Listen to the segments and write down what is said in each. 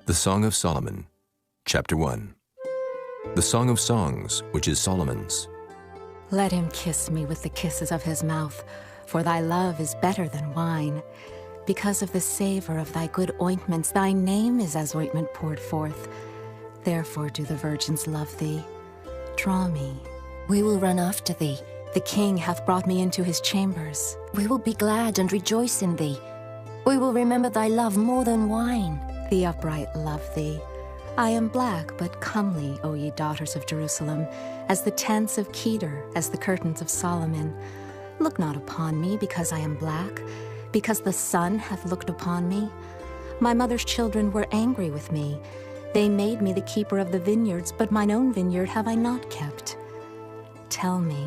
The Song of Solomon, Chapter 1. The Song of Songs, which is Solomon's. Let him kiss me with the kisses of his mouth, for thy love is better than wine. Because of the savor of thy good ointments, thy name is as ointment poured forth. Therefore do the virgins love thee. Draw me. We will run after thee. The king hath brought me into his chambers. We will be glad and rejoice in thee. We will remember thy love more than wine. The upright love thee. I am black but comely, O ye daughters of Jerusalem, as the tents of Kedar, as the curtains of Solomon. Look not upon me because I am black, because the sun hath looked upon me. My mother's children were angry with me. They made me the keeper of the vineyards, but mine own vineyard have I not kept. Tell me,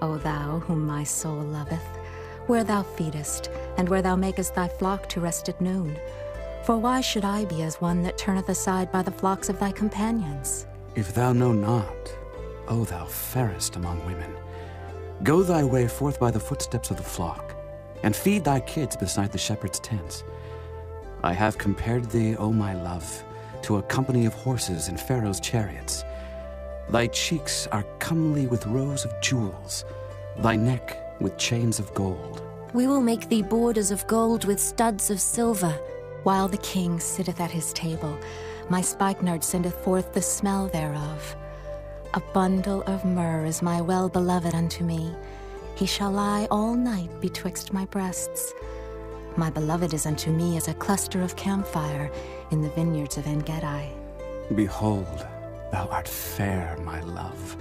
O thou whom my soul loveth, where thou feedest, and where thou makest thy flock to rest at noon. For why should I be as one that turneth aside by the flocks of thy companions? If thou know not, O thou fairest among women, go thy way forth by the footsteps of the flock, and feed thy kids beside the shepherd's tents. I have compared thee, O my love, to a company of horses in Pharaoh's chariots. Thy cheeks are comely with rows of jewels, thy neck with chains of gold. We will make thee borders of gold with studs of silver. While the king sitteth at his table, my spikenard sendeth forth the smell thereof. A bundle of myrrh is my well-beloved unto me. He shall lie all night betwixt my breasts. My beloved is unto me as a cluster of camphire in the vineyards of En-Gedi. Behold, thou art fair, my love.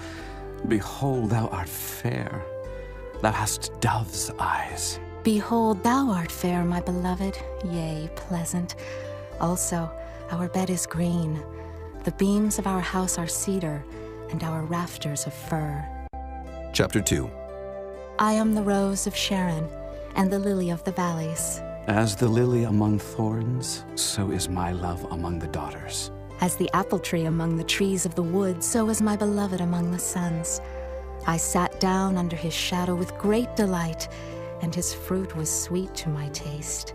Behold, thou art fair. Thou hast dove's eyes. Behold, thou art fair, my beloved, yea, pleasant. Also, our bed is green. The beams of our house are cedar, and our rafters of fir. Chapter 2. I am the rose of Sharon, and the lily of the valleys. As the lily among thorns, so is my love among the daughters. As the apple tree among the trees of the wood, so is my beloved among the sons. I sat down under his shadow with great delight, and his fruit was sweet to my taste.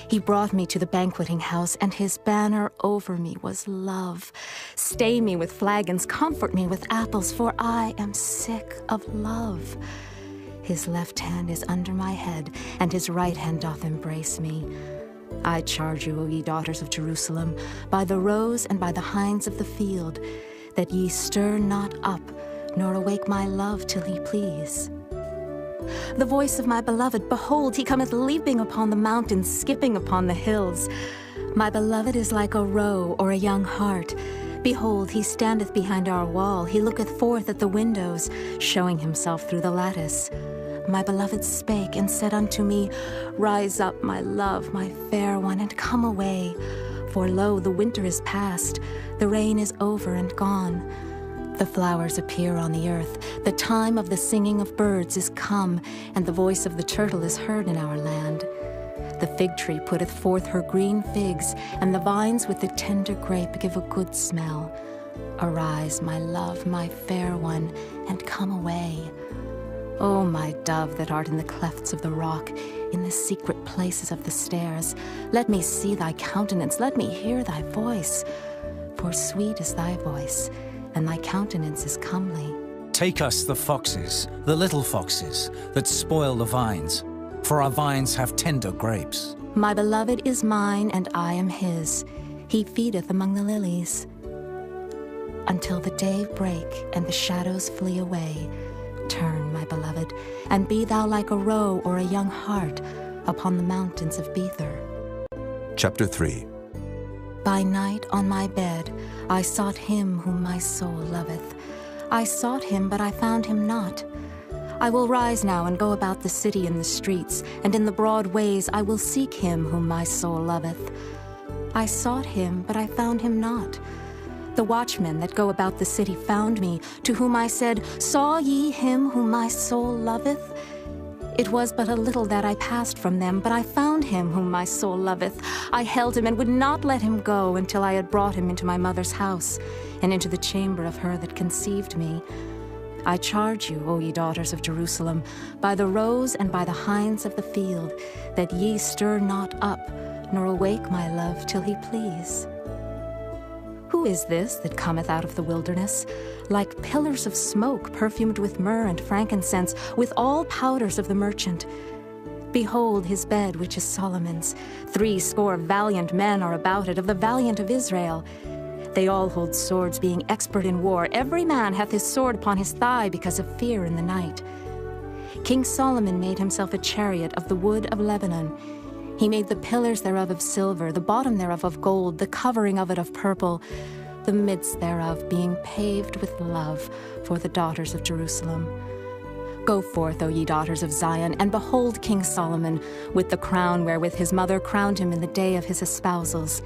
He brought me to the banqueting house, and his banner over me was love. Stay me with flagons, comfort me with apples, for I am sick of love. His left hand is under my head, and his right hand doth embrace me. I charge you, O ye daughters of Jerusalem, by the roes and by the hinds of the field, that ye stir not up, nor awake my love till he please. The voice of my beloved, behold, he cometh leaping upon the mountains, skipping upon the hills. My beloved is like a roe or a young hart. Behold, he standeth behind our wall, he looketh forth at the windows, showing himself through the lattice. My beloved spake and said unto me, Rise up, my love, my fair one, and come away. For lo, the winter is past, the rain is over and gone. The flowers appear on the earth, the time of the singing of birds is come, and the voice of the turtle is heard in our land. The fig tree putteth forth her green figs, and the vines with the tender grape give a good smell. Arise, my love, my fair one, and come away. O my dove that art in the clefts of the rock, in the secret places of the stairs, let me see thy countenance, let me hear thy voice. For sweet is thy voice, and thy countenance is comely. Take us the foxes, the little foxes, that spoil the vines, for our vines have tender grapes. My beloved is mine, and I am his. He feedeth among the lilies. Until the day break, and the shadows flee away, turn, my beloved, and be thou like a roe or a young hart upon the mountains of Bether. Chapter 3. By night on my bed I sought him whom my soul loveth. I sought him, but I found him not. I will rise now and go about the city in the streets, and in the broad ways I will seek him whom my soul loveth. I sought him, but I found him not. The watchmen that go about the city found me, to whom I said, Saw ye him whom my soul loveth? It was but a little that I passed from them, but I found him whom my soul loveth. I held him and would not let him go until I had brought him into my mother's house, and into the chamber of her that conceived me. I charge you, O ye daughters of Jerusalem, by the roes and by the hinds of the field, that ye stir not up, nor awake my love till he please. Who is this that cometh out of the wilderness, like pillars of smoke perfumed with myrrh and frankincense, with all powders of the merchant? Behold his bed, which is Solomon's. 80 valiant men are about it, of the valiant of Israel. They all hold swords, being expert in war. Every man hath his sword upon his thigh, because of fear in the night. King Solomon made himself a chariot of the wood of Lebanon. He made the pillars thereof of silver, the bottom thereof of gold, the covering of it of purple, the midst thereof being paved with love for the daughters of Jerusalem. Go forth, O ye daughters of Zion, and behold King Solomon, with the crown wherewith his mother crowned him in the day of his espousals,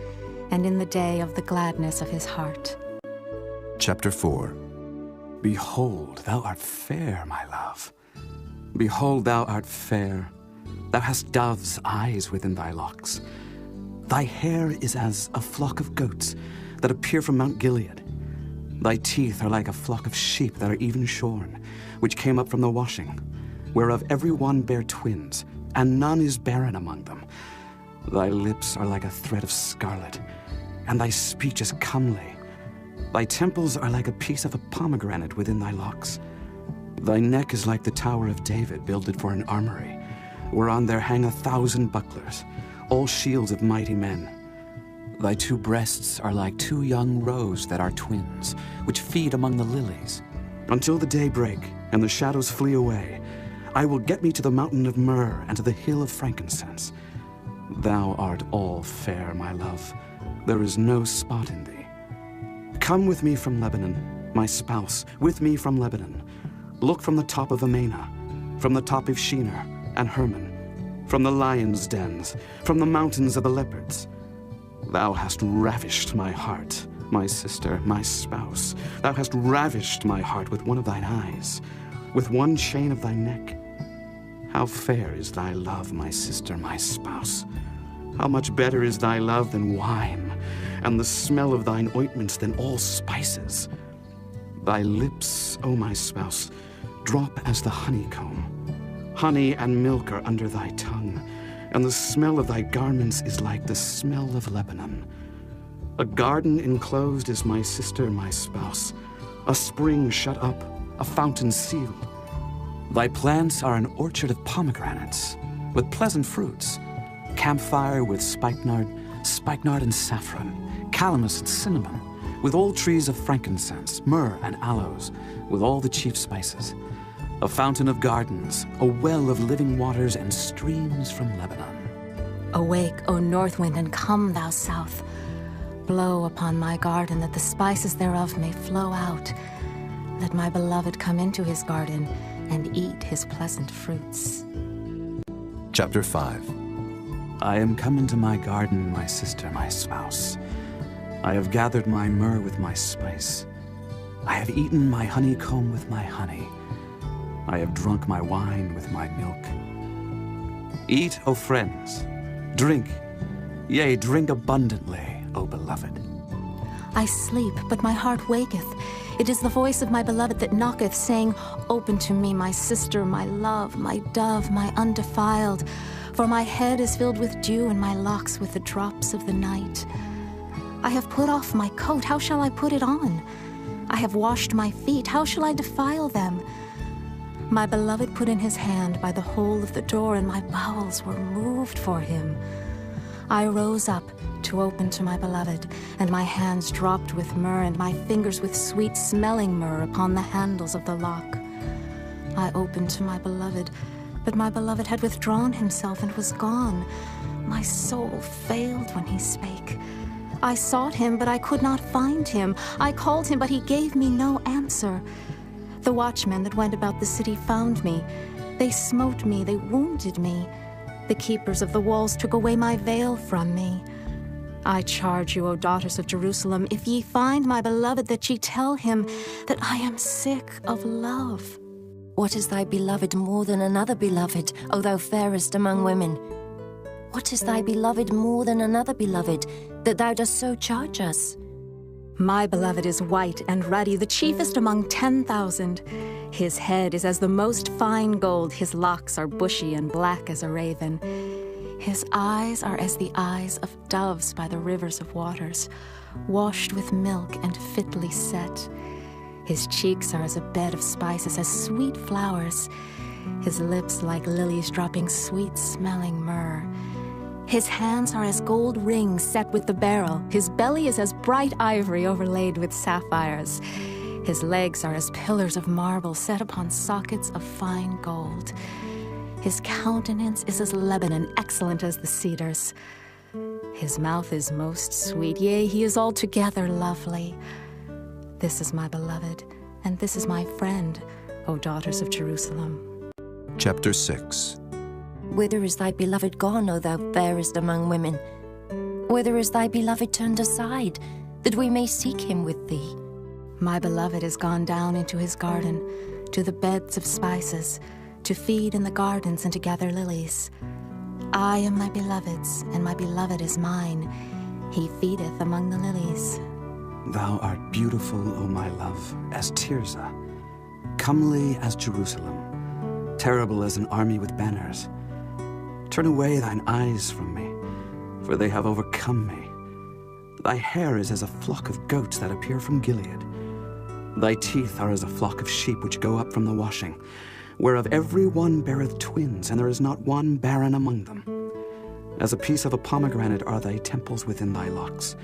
and in the day of the gladness of his heart. Chapter 4. Behold, thou art fair, my love. Behold, thou art fair. Thou hast dove's eyes within thy locks. Thy hair is as a flock of goats that appear from Mount Gilead. Thy teeth are like a flock of sheep that are even shorn, which came up from the washing, whereof every one bare twins, and none is barren among them. Thy lips are like a thread of scarlet, and thy speech is comely. Thy temples are like a piece of a pomegranate within thy locks. Thy neck is like the tower of David, builded for an armory, whereon there hang 1,000 bucklers, all shields of mighty men. Thy 2 breasts are like 2 young roes that are twins, which feed among the lilies. Until the day break, and the shadows flee away, I will get me to the mountain of myrrh, and to the hill of frankincense. Thou art all fair, my love. There is no spot in thee. Come with me from Lebanon, my spouse, with me from Lebanon. Look from the top of Amana, from the top of Shinar and Hermon, from the lions' dens, from the mountains of the leopards. Thou hast ravished my heart, my sister, my spouse. Thou hast ravished my heart with one of thine eyes, with one chain of thy neck. How fair is thy love, my sister, my spouse. How much better is thy love than wine, and the smell of thine ointments than all spices. Thy lips, O my spouse, drop as the honeycomb. Honey and milk are under thy tongue, and the smell of thy garments is like the smell of Lebanon. A garden enclosed is my sister, my spouse, a spring shut up, a fountain sealed. Thy plants are an orchard of pomegranates, with pleasant fruits, camphire with spikenard and saffron, calamus and cinnamon, with all trees of frankincense, myrrh and aloes, with all the chief spices. A fountain of gardens, a well of living waters, and streams from Lebanon. Awake, O north wind, and come, thou south. Blow upon my garden, that the spices thereof may flow out. Let my beloved come into his garden, and eat his pleasant fruits. Chapter 5. I am come into my garden, my sister, my spouse. I have gathered my myrrh with my spice. I have eaten my honeycomb with my honey. I have drunk my wine with my milk. Eat, O friends, drink, yea, drink abundantly, O beloved. I sleep, but my heart waketh. It is the voice of my beloved that knocketh, saying, Open to me, my sister, my love, my dove, my undefiled. For my head is filled with dew, and my locks with the drops of the night. I have put off my coat, how shall I put it on? I have washed my feet, how shall I defile them? My beloved put in his hand by the hole of the door, and my bowels were moved for him. I rose up to open to my beloved, and my hands dropped with myrrh, and my fingers with sweet-smelling myrrh upon the handles of the lock. I opened to my beloved, but my beloved had withdrawn himself and was gone. My soul failed when he spake. I sought him, but I could not find him. I called him, but he gave me no answer. The watchmen that went about the city found me. They smote me, they wounded me. The keepers of the walls took away my veil from me. I charge you, O daughters of Jerusalem, if ye find my beloved, that ye tell him that I am sick of love. What is thy beloved more than another beloved, O thou fairest among women? What is thy beloved more than another beloved, that thou dost so charge us? My beloved is white and ruddy, the chiefest among 10,000. His head is as the most fine gold, his locks are bushy and black as a raven. His eyes are as the eyes of doves by the rivers of waters, washed with milk and fitly set. His cheeks are as a bed of spices, as sweet flowers. His lips like lilies dropping sweet-smelling myrrh. His hands are as gold rings set with the beryl. His belly is as bright ivory overlaid with sapphires. His legs are as pillars of marble set upon sockets of fine gold. His countenance is as Lebanon, excellent as the cedars. His mouth is most sweet, yea, he is altogether lovely. This is my beloved, and this is my friend, O daughters of Jerusalem. Chapter 6. Whither is thy beloved gone, O thou fairest among women? Whither is thy beloved turned aside, that we may seek him with thee? My beloved is gone down into his garden, to the beds of spices, to feed in the gardens and to gather lilies. I am my beloved's, and my beloved is mine. He feedeth among the lilies. Thou art beautiful, O my love, as Tirzah, comely as Jerusalem, terrible as an army with banners. Turn away thine eyes from me, for they have overcome me. Thy hair is as a flock of goats that appear from Gilead. Thy teeth are as a flock of sheep which go up from the washing, whereof every one beareth twins, and there is not one barren among them. As a piece of a pomegranate are thy temples within thy locks.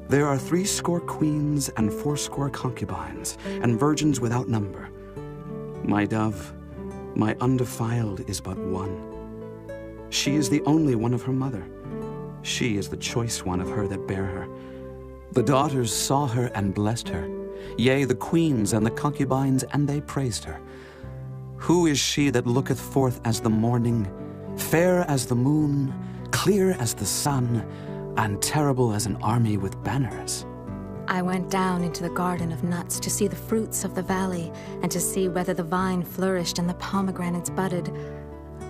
There are 80 queens and 80 concubines, and virgins without number. My dove, my undefiled, is but one. She is the only one of her mother. She is the choice one of her that bare her. The daughters saw her and blessed her. Yea, the queens and the concubines, and they praised her. Who is she that looketh forth as the morning, fair as the moon, clear as the sun, and terrible as an army with banners? I went down into the garden of nuts to see the fruits of the valley, and to see whether the vine flourished and the pomegranates budded.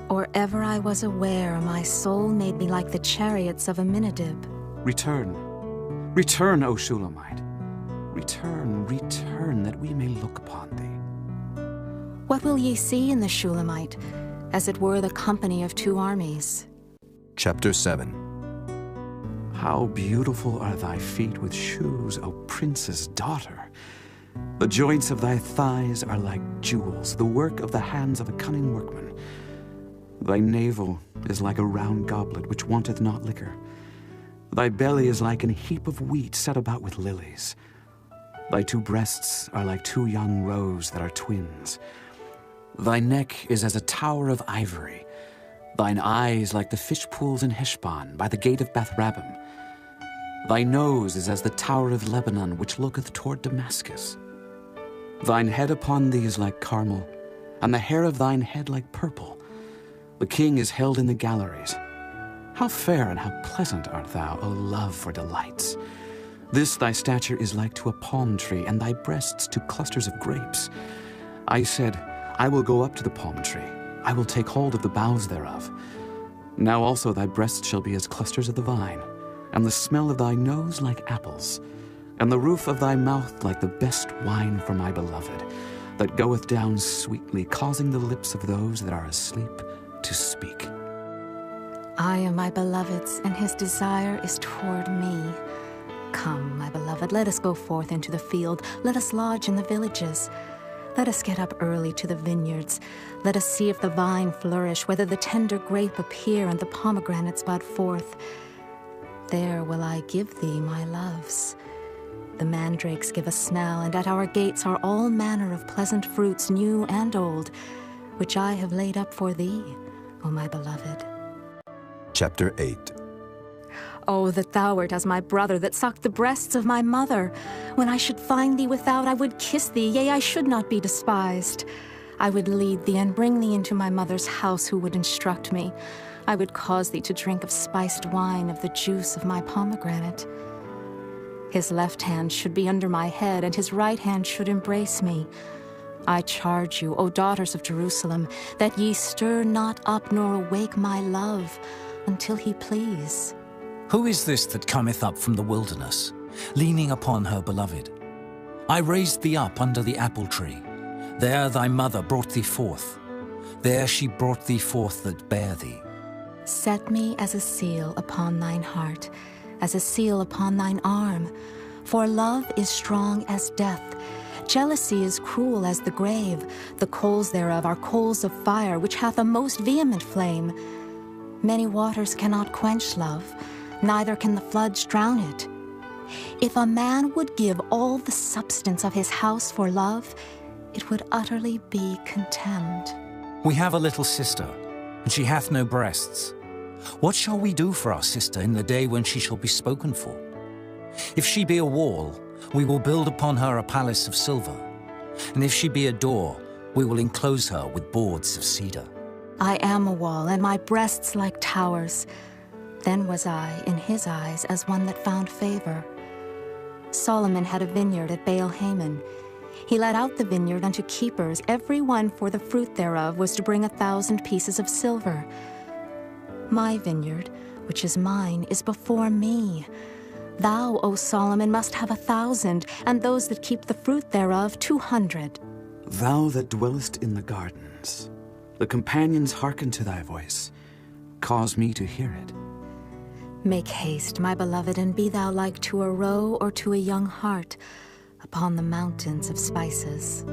Or ever I was aware, my soul made me like the chariots of Aminadab. Return, return, O Shulamite. Return, return, that we may look upon thee. What will ye see in the Shulamite, as it were the company of 2 armies? Chapter 7. How beautiful are thy feet with shoes, O prince's daughter! The joints of thy thighs are like jewels, the work of the hands of a cunning workman. Thy navel is like a round goblet which wanteth not liquor. Thy belly is like an heap of wheat set about with lilies. Thy 2 breasts are like 2 young roes that are twins. Thy neck is as a tower of ivory. Thine eyes like the fish pools in Heshbon, by the gate of Beth-rabbim. Thy nose is as the tower of Lebanon, which looketh toward Damascus. Thine head upon thee is like Carmel, and the hair of thine head like purple. The king is held in the galleries. How fair and how pleasant art thou, O love for delights! This thy stature is like to a palm tree, and thy breasts to clusters of grapes. I said, I will go up to the palm tree. I will take hold of the boughs thereof. Now also thy breasts shall be as clusters of the vine, and the smell of thy nose like apples, and the roof of thy mouth like the best wine for my beloved, that goeth down sweetly, causing the lips of those that are asleep to speak. I am my beloved's, and his desire is toward me. Come, my beloved, let us go forth into the field. Let us lodge in the villages. Let us get up early to the vineyards. Let us see if the vine flourish, whether the tender grape appear and the pomegranates bud forth. There will I give thee my loves. The mandrakes give a smell, and at our gates are all manner of pleasant fruits, new and old, which I have laid up for thee, O my beloved. Chapter 8. Oh, that thou wert as my brother, that sucked the breasts of my mother. When I should find thee without, I would kiss thee, yea, I should not be despised. I would lead thee and bring thee into my mother's house, who would instruct me. I would cause thee to drink of spiced wine, of the juice of my pomegranate. His left hand should be under my head, and his right hand should embrace me. I charge you, O daughters of Jerusalem, that ye stir not up nor awake my love, until he please. Who is this that cometh up from the wilderness, leaning upon her beloved? I raised thee up under the apple tree. There thy mother brought thee forth. There she brought thee forth that bare thee. Set me as a seal upon thine heart, as a seal upon thine arm. For love is strong as death. Jealousy is cruel as the grave. The coals thereof are coals of fire, which hath a most vehement flame. Many waters cannot quench love, neither can the floods drown it. If a man would give all the substance of his house for love, it would utterly be contemned. We have a little sister, and she hath no breasts. What shall we do for our sister in the day when she shall be spoken for? If she be a wall, we will build upon her a palace of silver. And if she be a door, we will enclose her with boards of cedar. I am a wall, and my breasts like towers. Then was I, in his eyes, as one that found favor. Solomon had a vineyard at Baal-Hamon. He let out the vineyard unto keepers. Every one for the fruit thereof was to bring 1,000 pieces of silver. My vineyard, which is mine, is before me. Thou, O Solomon, must have 1,000, and those that keep the fruit thereof 200. Thou that dwellest in the gardens, the companions hearken to thy voice. Cause me to hear it. Make haste, my beloved, and be thou like to a roe or to a young hart upon the mountains of spices.